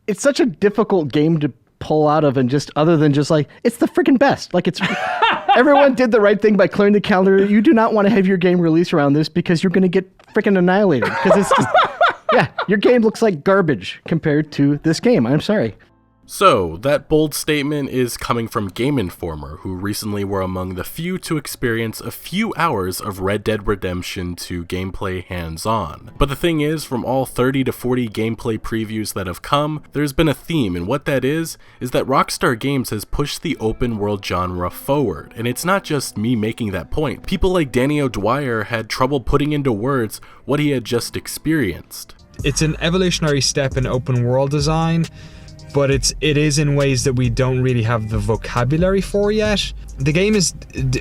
it's such a difficult game to pull out of, and just other than just like, it's the freaking best. Like, it's everyone did the right thing by clearing the calendar. You do not want to have your game release around this because you're going to get freaking annihilated, because it's just, yeah, your game looks like garbage compared to this game. I'm sorry. So, that bold statement is coming from Game Informer, who recently were among the few to experience a few hours of Red Dead Redemption 2 gameplay hands-on. But the thing is, from all 30 to 40 gameplay previews that have come, there's been a theme, and what that is that Rockstar Games has pushed the open world genre forward. And it's not just me making that point. People like Danny O'Dwyer had trouble putting into words what he had just experienced. It's an evolutionary step in open world design, but it is in ways that we don't really have the vocabulary for yet. The game is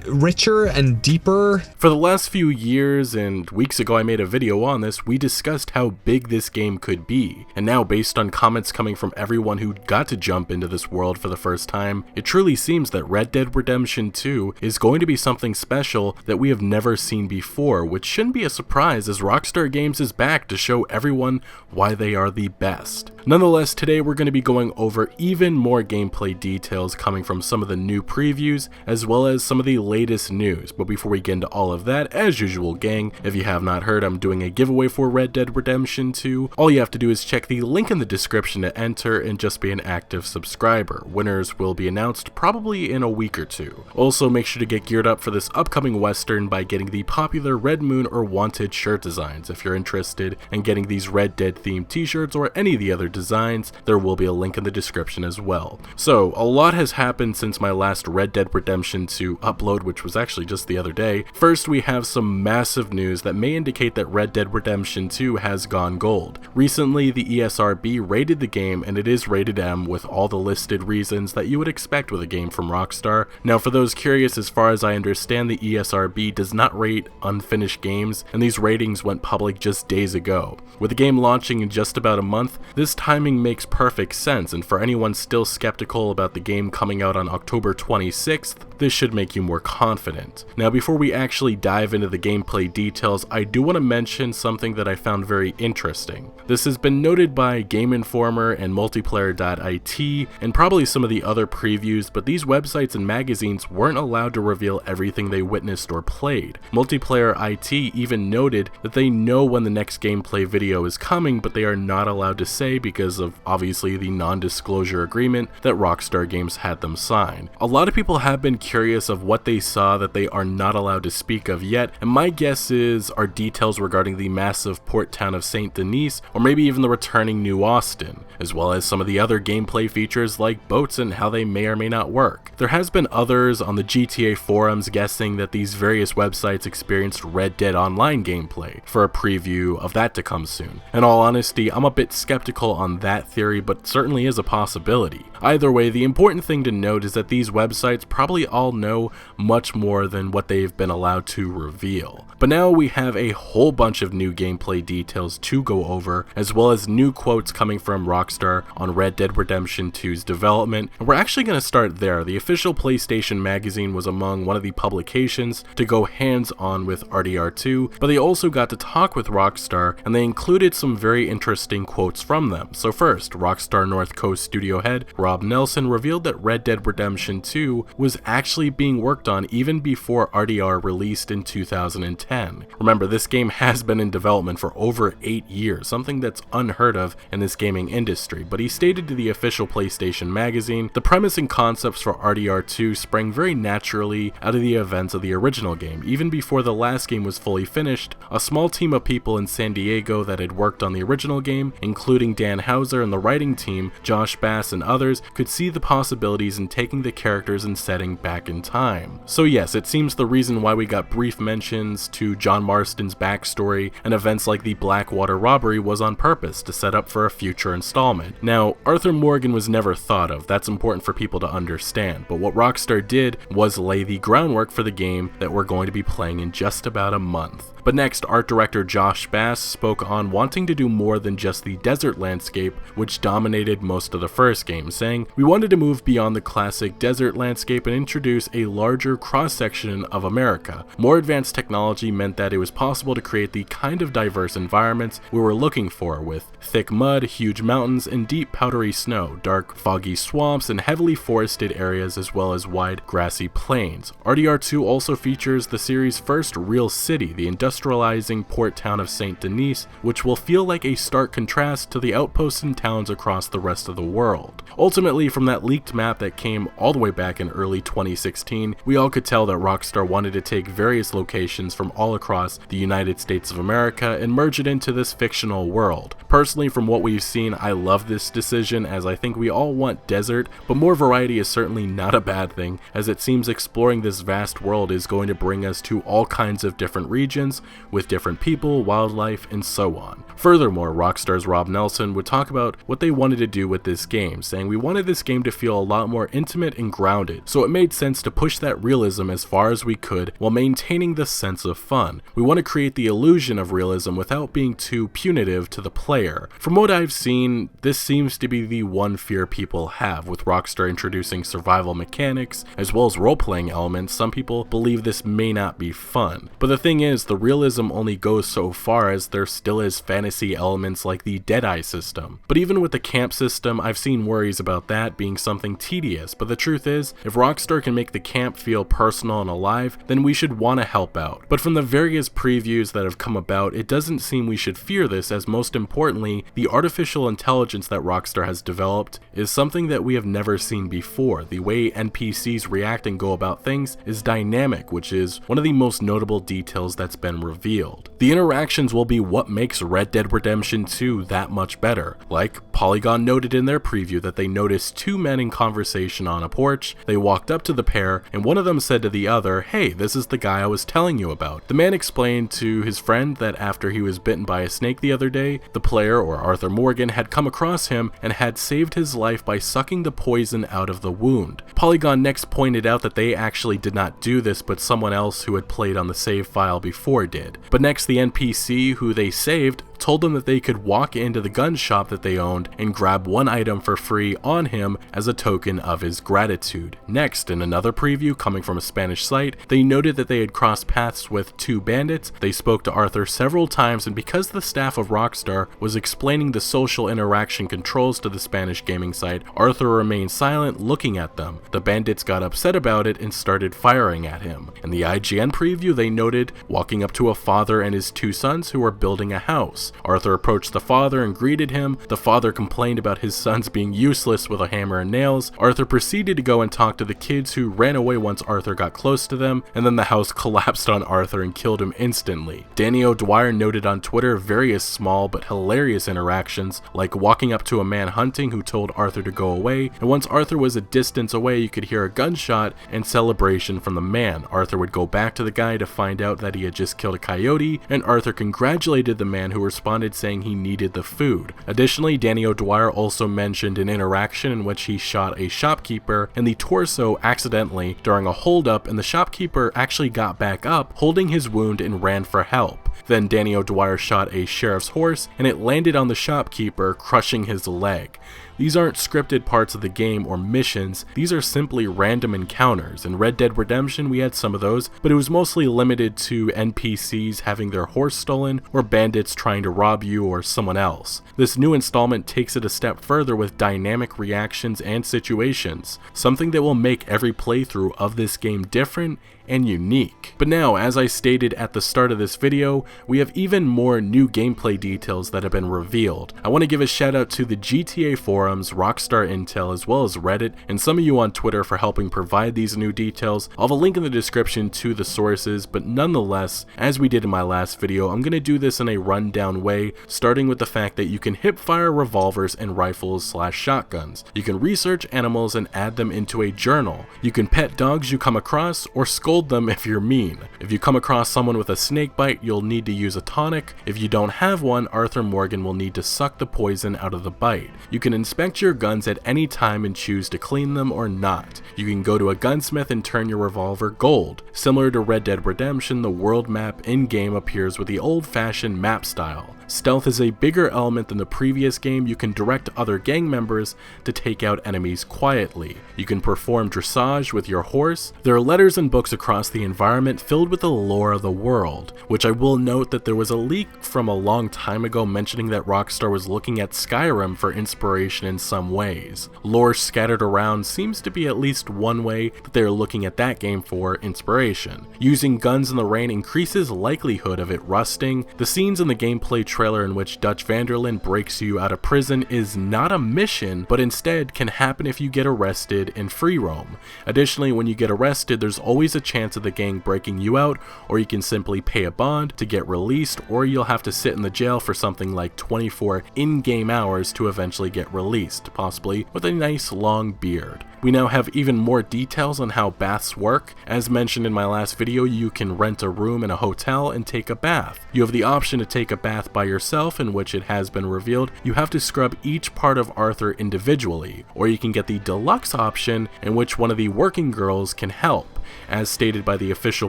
richer and deeper. For the last few years, and weeks ago I made a video on this, we discussed how big this game could be. And now, based on comments coming from everyone who got to jump into this world for the first time, it truly seems that Red Dead Redemption 2 is going to be something special that we have never seen before, which shouldn't be a surprise as Rockstar Games is back to show everyone why they are the best. Nonetheless, today we're going to be going over even more gameplay details coming from some of the new previews, as well as some of the latest news. But before we get into all of that, as usual gang, if you have not heard, I'm doing a giveaway for Red Dead Redemption 2. All you have to do is check the link in the description to enter and just be an active subscriber. Winners will be announced probably in a week or two. Also, make sure to get geared up for this upcoming Western by getting the popular Red Moon or Wanted shirt designs. If you're interested in getting these Red Dead themed t-shirts or any of the other designs, there will be a link in the description as well. So, a lot has happened since my last Red Dead Redemption 2 upload, which was actually just the other day. First, we have some massive news that may indicate that Red Dead Redemption 2 has gone gold. Recently, the ESRB rated the game, and it is rated M with all the listed reasons that you would expect with a game from Rockstar. Now, for those curious, as far as I understand, the ESRB does not rate unfinished games, and these ratings went public just days ago. With the game launching in just about a month, this timing makes perfect sense, and for anyone still skeptical about the game coming out on October 26th, this should make you more confident. Now, before we actually dive into the gameplay details, I do want to mention something that I found very interesting. This has been noted by Game Informer and Multiplayer.it, and probably some of the other previews, but these websites and magazines weren't allowed to reveal everything they witnessed or played. Multiplayer.it even noted that they know when the next gameplay video is coming, but they are not allowed to say because of obviously the non-disclosure agreement that Rockstar Games had them sign. A lot of people have been curious of what they saw that they are not allowed to speak of yet, and my guess are details regarding the massive port town of St. Denis, or maybe even the returning New Austin, as well as some of the other gameplay features like boats and how they may or may not work. There has been others on the GTA forums guessing that these various websites experienced Red Dead Online gameplay for a preview of that to come soon. In all honesty, I'm a bit skeptical on that theory, but certainly is a possibility. Either way, the important thing to note is that these websites probably all know much more than what they've been allowed to reveal. But now we have a whole bunch of new gameplay details to go over, as well as new quotes coming from Rockstar on Red Dead Redemption 2's development, and we're actually going to start there. The official PlayStation magazine was among one of the publications to go hands-on with RDR2, but they also got to talk with Rockstar, and they included some very interesting quotes from them. So first, Rockstar North Coast studio head Rob Nelson revealed that Red Dead Redemption 2 was actually being worked on even before RDR released in 2010. Remember, this game has been in development for over 8 years, something that's unheard of in this gaming industry, but he stated to the official PlayStation magazine, the premise and concepts for RDR 2 sprang very naturally out of the events of the original game. Even before the last game was fully finished, a small team of people in San Diego that had worked on the original game, including Dan Houser and the writing team, Josh Bass and others, could see the possibilities in taking the characters and setting back in time. So yes, it seems the reason why we got brief mentions to John Marston's backstory and events like the Blackwater robbery was on purpose to set up for a future installment. Now, Arthur Morgan was never thought of, that's important for people to understand, but what Rockstar did was lay the groundwork for the game that we're going to be playing in just about a month. But next, art director Josh Bass spoke on wanting to do more than just the desert landscape, which dominated most of the first game, saying, "We wanted to move beyond the classic desert landscape and introduce a larger cross-section of America. More advanced technology meant that it was possible to create the kind of diverse environments we were looking for, with thick mud, huge mountains, and deep powdery snow, dark foggy swamps, and heavily forested areas, as well as wide grassy plains." RDR2 also features the series' first real city, the industrializing port town of St. Denis, which will feel like a stark contrast to the outposts and towns across the rest of the world. Ultimately, from that leaked map that came all the way back in early 2016, we all could tell that Rockstar wanted to take various locations from all across the United States of America and merge it into this fictional world. Personally, from what we've seen, I love this decision, as I think we all want desert, but more variety is certainly not a bad thing, as it seems exploring this vast world is going to bring us to all kinds of different regions, with different people, wildlife, and so on. Furthermore, Rockstar's Rob Nelson would talk about what they wanted to do with this game, saying, "We wanted this game to feel a lot more intimate and grounded, so it made sense to push that realism as far as we could while maintaining the sense of fun. We want to create the illusion of realism without being too punitive to the player." From what I've seen, this seems to be the one fear people have, with Rockstar introducing survival mechanics as well as role-playing elements. Some people believe this may not be fun. But the thing is, the realism only goes so far, as there still is fantasy elements like the Deadeye system. But even with the camp system, I've seen worries about that being something tedious, but the truth is, if Rockstar can make the camp feel personal and alive, then we should want to help out. But from the various previews that have come about, it doesn't seem we should fear this, as most importantly, the artificial intelligence that Rockstar has developed is something that we have never seen before. The way NPCs react and go about things is dynamic, which is one of the most notable details that's been revealed. The interactions will be what makes Red Dead Redemption 2 that much better. Like, Polygon noted in their preview that they noticed two men in conversation on a porch. They walked up to the pair, and one of them said to the other, "Hey, this is the guy I was telling you about." The man explained to his friend that after he was bitten by a snake the other day, the player, or Arthur Morgan, had come across him and had saved his life by sucking the poison out of the wound. Polygon next pointed out that they actually did not do this, but someone else who had played on the save file before did. But next, the NPC who they saved told them that they could walk into the gun shop that they owned and grab one item for free on him as a token of his gratitude. Next, in another preview coming from a Spanish site, they noted that they had crossed paths with two bandits. They spoke to Arthur several times, and because the staff of Rockstar was explaining the social interaction controls to the Spanish gaming site, Arthur remained silent, looking at them. The bandits got upset about it and started firing at him. In the IGN preview, they noted walking up to a father and his two sons who were building a house. Arthur approached the father and greeted him. The father complained about his sons being useless with a hammer and nails. Arthur proceeded to go and talk to the kids, who ran away once Arthur got close to them, and then the house collapsed on Arthur and killed him instantly. Danny O'Dwyer noted on Twitter various small but hilarious interactions, like walking up to a man hunting who told Arthur to go away, and once Arthur was a distance away, you could hear a gunshot and celebration from the man. Arthur would go back to the guy to find out that he had just killed a coyote, and Arthur congratulated the man, who responded saying he needed the food. Additionally, Danny O'Dwyer also mentioned an interaction in which he shot a shopkeeper in the torso accidentally during a holdup, and the shopkeeper actually got back up, holding his wound, and ran for help. Then Danny O'Dwyer shot a sheriff's horse, and it landed on the shopkeeper, crushing his leg. These aren't scripted parts of the game or missions, these are simply random encounters. In Red Dead Redemption, we had some of those, but it was mostly limited to NPCs having their horse stolen, or bandits trying to rob you or someone else. This new installment takes it a step further with dynamic reactions and situations, something that will make every playthrough of this game different and unique. But now, as I stated at the start of this video, we have even more new gameplay details that have been revealed. I want to give a shout out to the GTA forums, Rockstar Intel, as well as Reddit, and some of you on Twitter for helping provide these new details. I'll have a link in the description to the sources, but nonetheless, as we did in my last video, I'm going to do this in a rundown way, starting with the fact that you can hip-fire revolvers and rifles/shotguns. You can research animals and add them into a journal. You can pet dogs you come across, or skull scold them if you're mean. If you come across someone with a snake bite, you'll need to use a tonic. If you don't have one, Arthur Morgan will need to suck the poison out of the bite. You can inspect your guns at any time and choose to clean them or not. You can go to a gunsmith and turn your revolver gold. Similar to Red Dead Redemption, the world map in-game appears with the old-fashioned map style. Stealth is a bigger element than the previous game. You can direct other gang members to take out enemies quietly. You can perform dressage with your horse. There are letters and books across the environment filled with the lore of the world, which I will note that there was a leak from a long time ago mentioning that Rockstar was looking at Skyrim for inspiration in some ways. Lore scattered around seems to be at least one way that they are looking at that game for inspiration. Using guns in the rain increases likelihood of it rusting. The scenes in the gameplay trailer in which Dutch Vanderlyn breaks you out of prison is not a mission, but instead can happen if you get arrested and free roam. Additionally, when you get arrested, there's always a chance of the gang breaking you out, or you can simply pay a bond to get released, or you'll have to sit in the jail for something like 24 in-game hours to eventually get released, possibly with a nice long beard. We now have even more details on how baths work. As mentioned in my last video, you can rent a room in a hotel and take a bath. You have the option to take a bath by yourself, in which it has been revealed you have to scrub each part of Arthur individually, or you can get the deluxe option in which one of the working girls can help. As stated by the official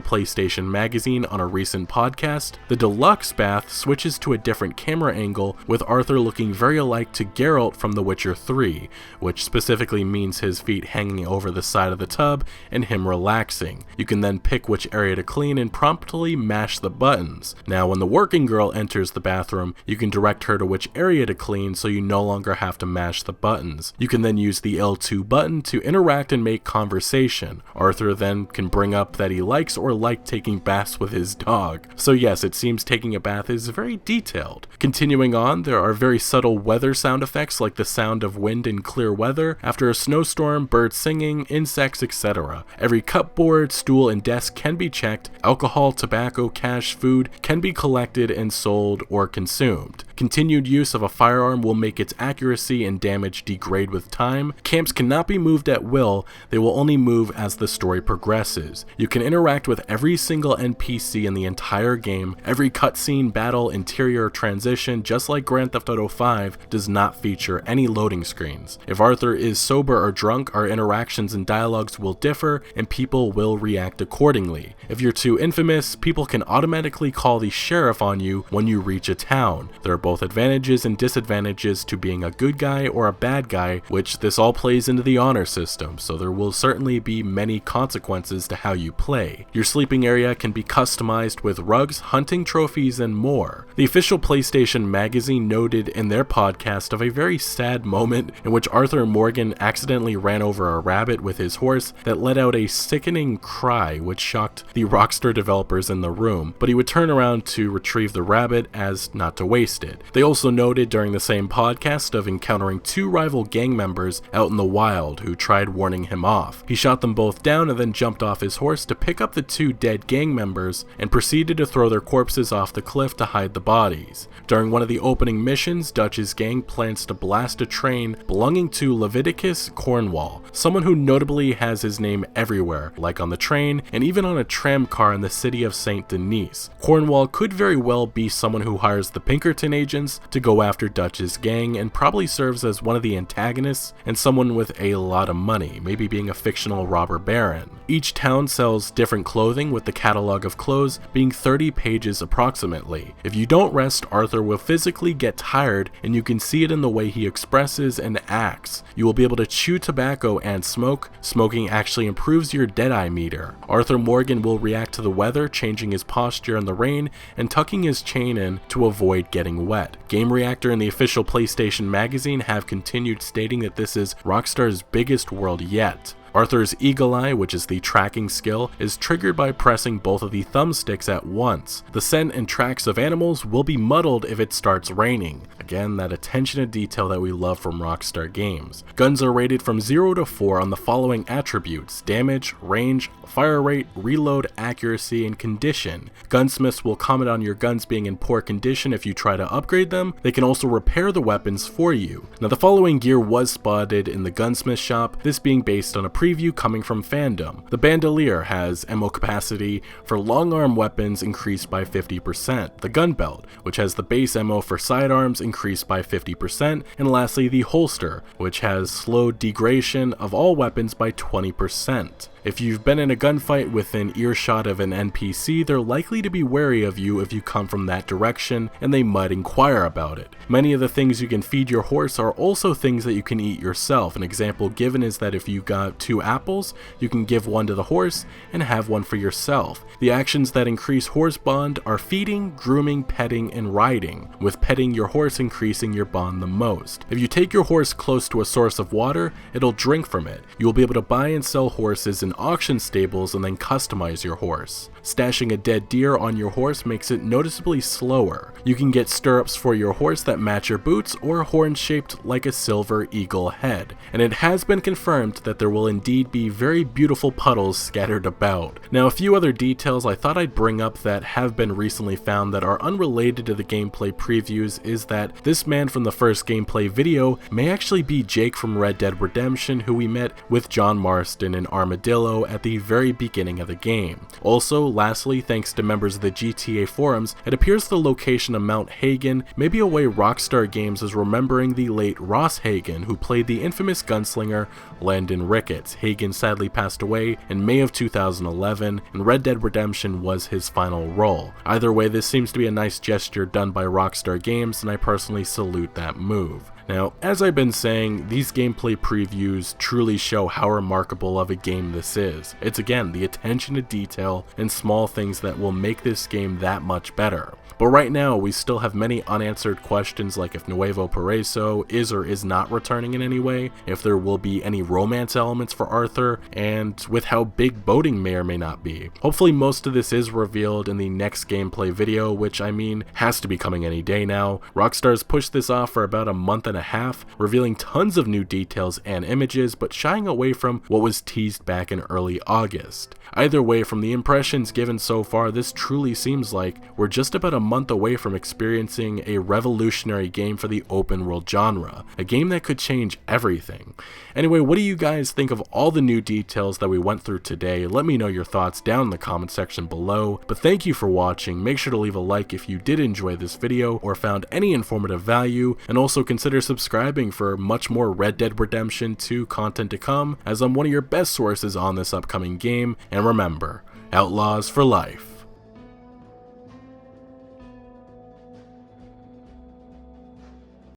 PlayStation magazine on a recent podcast, the deluxe bath switches to a different camera angle, with Arthur looking very alike to Geralt from The Witcher 3, which specifically means his feet hanging over the side of the tub and him relaxing. You can then pick which area to clean and promptly mash the buttons. Now when the working girl enters the bathroom, you can direct her to which area to clean so you no longer have to mash the buttons. You can then use the L2 button to interact and make conversation. Arthur then can bring up that he likes or liked taking baths with his dog. So yes, it seems taking a bath is very detailed. Continuing on, there are very subtle weather sound effects like the sound of wind in clear weather, after a snowstorm, birds singing, insects, etc. Every cupboard, stool, and desk can be checked. Alcohol, tobacco, cash, food can be collected and sold or consumed. Continued use of a firearm will make its accuracy and damage degrade with time. Camps cannot be moved at will, they will only move as the story progresses. You can interact with every single NPC in the entire game. Every cutscene, battle, interior, transition, just like Grand Theft Auto 5, does not feature any loading screens. If Arthur is sober or drunk, our interactions and dialogues will differ, and people will react accordingly. If you're too infamous, people can automatically call the sheriff on you when you reach a town. There are both advantages and disadvantages to being a good guy or a bad guy, which this all plays into the honor system, so there will certainly be many consequences to how you play. Your sleeping area can be customized with rugs, hunting trophies, and more. The official PlayStation magazine noted in their podcast of a very sad moment in which Arthur Morgan accidentally ran over a rabbit with his horse that let out a sickening cry which shocked the Rockstar developers in the room, but he would turn around to retrieve the rabbit as not to waste it. They also noted during the same podcast of encountering two rival gang members out in the wild who tried warning him off. He shot them both down and then jumped off his horse to pick up the two dead gang members and proceeded to throw their corpses off the cliff to hide the bodies. During one of the opening missions, Dutch's gang plans to blast a train belonging to Leviticus Cornwall, someone who notably has his name everywhere, like on the train and even on a tram car in the city of St. Denis. Cornwall could very well be someone who hires the Pinkerton agents to go after Dutch's gang and probably serves as one of the antagonists and someone with a lot of money, maybe being a fictional robber baron. Each town sells different clothing, with the catalog of clothes being 30 pages approximately. If you don't rest, Arthur will physically get tired, and you can see it in the way he expresses and acts. You will be able to chew tobacco and smoke. Smoking actually improves your Deadeye meter. Arthur Morgan will react to the weather, changing his posture in the rain and tucking his chain in to avoid getting wet. Game Reactor and the official PlayStation magazine have continued stating that this is Rockstar's biggest world yet. Arthur's Eagle Eye, which is the tracking skill, is triggered by pressing both of the thumbsticks at once. The scent and tracks of animals will be muddled if it starts raining. Again, that attention to detail that we love from Rockstar games. Guns are rated from 0 to 4 on the following attributes: damage, range, fire rate, reload, accuracy, and condition. Gunsmiths will comment on your guns being in poor condition if you try to upgrade them. They can also repair the weapons for you. Now, the following gear was spotted in the gunsmith shop, this being based on a preview coming from Fandom. The Bandolier has ammo capacity for long arm weapons increased by 50%, the gun belt, which has the base ammo for sidearms increased by 50%, and lastly the holster, which has slowed degradation of all weapons by 20%. If you've been in a gunfight within earshot of an NPC, they're likely to be wary of you if you come from that direction, and they might inquire about it. Many of the things you can feed your horse are also things that you can eat yourself. An example given is that if you got 2 apples, you can give one to the horse and have one for yourself. The actions that increase horse bond are feeding, grooming, petting, and riding, with petting your horse increasing your bond the most. If you take your horse close to a source of water, it'll drink from it. You will be able to buy and sell horses in auction stables and then customize your horse. Stashing a dead deer on your horse makes it noticeably slower. You can get stirrups for your horse that match your boots or horns shaped like a silver eagle head. And it has been confirmed that there will indeed be very beautiful puddles scattered about. Now, a few other details I thought I'd bring up that have been recently found that are unrelated to the gameplay previews is that this man from the first gameplay video may actually be Jake from Red Dead Redemption, who we met with John Marston and Armadillo at the very beginning of the game. Also, lastly, thanks to members of the GTA forums, it appears the location of Mount Hagen may be a way Rockstar Games is remembering the late Ross Hagen, who played the infamous gunslinger Landon Ricketts. Hagen sadly passed away in May of 2011, and Red Dead Redemption was his final role. Either way, this seems to be a nice gesture done by Rockstar Games, and I personally salute that move. Now, as I've been saying, these gameplay previews truly show how remarkable of a game this is. It's again the attention to detail and small things that will make this game that much better. But right now, we still have many unanswered questions like if Nuevo Paraíso is or is not returning in any way, if there will be any romance elements for Arthur, and with how big boating may or may not be. Hopefully most of this is revealed in the next gameplay video, which I mean has to be coming any day now. Rockstar's pushed this off for about a month and a half, revealing tons of new details and images, but shying away from what was teased back in early August. Either way, from the impressions given so far, this truly seems like we're just about a month away from experiencing a revolutionary game for the open world genre, a game that could change everything. Anyway, what do you guys think of all the new details that we went through today? Let me know your thoughts down in the comment section below, but thank you for watching. Make sure to leave a like if you did enjoy this video or found any informative value, and also consider subscribing for much more Red Dead Redemption 2 content to come, as I'm one of your best sources on this upcoming game. And remember, Outlaws for life.